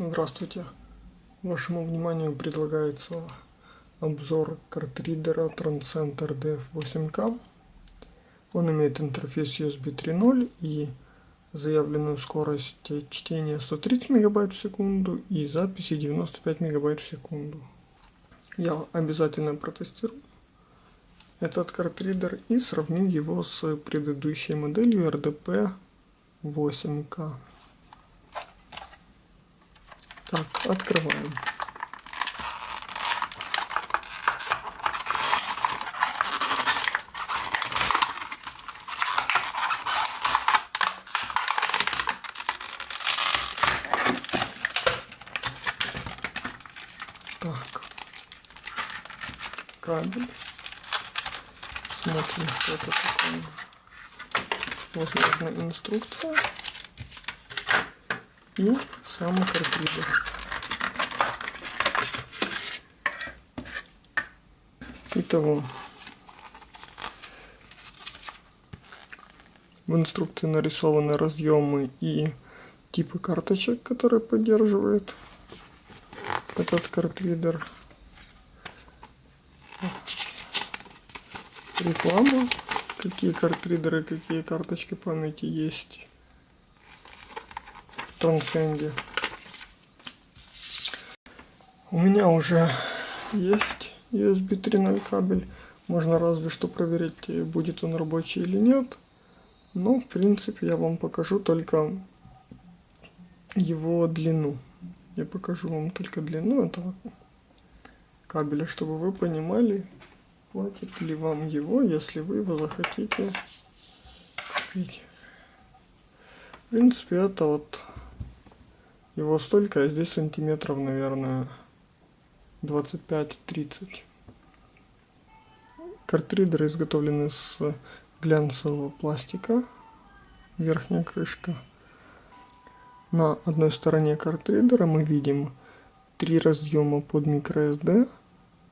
Здравствуйте! Вашему вниманию предлагается обзор картридера Transcend RDF8K. Он имеет интерфейс USB 3.0 и заявленную скорость чтения 130 МБ в секунду и записи 95 МБ в секунду. Я обязательно протестирую этот картридер и сравню его с предыдущей моделью RDP8K. Так, открываем. Так, кабель. Смотрим, что это такое. Возможно, инструкция и сам картридер. Итого, в инструкции нарисованы разъемы и типы карточек, которые поддерживает этот картридер. Реклама, какие картридеры, какие карточки памяти есть в Transcend. У меня уже есть USB 3.0 кабель. Можно разве что проверить, будет он рабочий или нет. Но в принципе я вам покажу только его длину. Я покажу вам только длину этого кабеля, чтобы вы понимали, хватит ли вам его, если вы его захотите купить. В принципе, это вот его столько, а здесь сантиметров, наверное, 25-30. Картридеры изготовлены из глянцевого пластика. Верхняя крышка. На одной стороне картридера мы видим 3 разъема под microSD,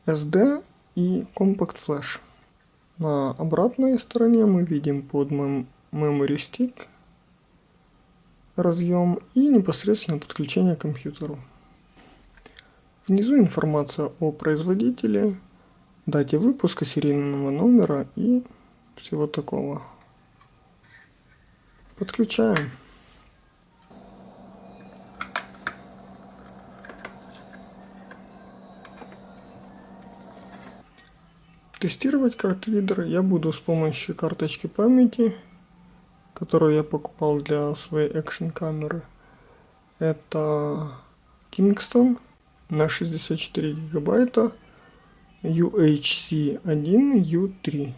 SD и Compact Flash. На обратной стороне мы видим под Memory Stick разъем и непосредственно подключение к компьютеру. Внизу информация о производителе, дате выпуска, серийного номера и всего такого. Подключаем. Тестировать картридер я буду с помощью карточки памяти, которую я покупал для своей экшн камеры. Это Kingston на 64 гигабайта UHC-1U3.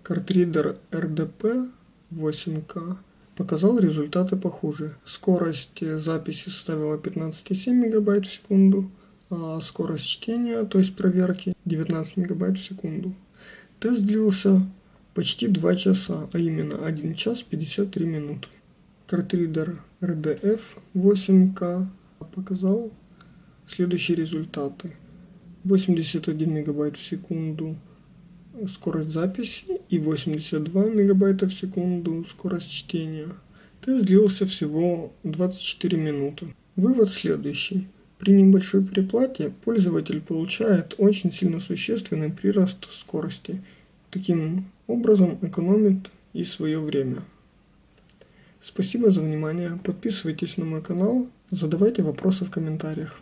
Картридер RDP8K показал результаты похуже. Скорость записи составила 15,7 МБ в секунду, а скорость чтения, то есть проверки, 19 МБ в секунду. Тест длился почти 2 часа, а именно 1 час 53 минуты. Картридер RDF8K показал следующие результаты. 81 МБ в секунду скорость записи и 82 МБ в секунду скорость чтения. Тест длился всего 24 минуты. Вывод следующий. При небольшой переплате пользователь получает очень сильно существенный прирост скорости. Таким образом экономит и свое время. Спасибо за внимание. Подписывайтесь на мой канал, задавайте вопросы в комментариях.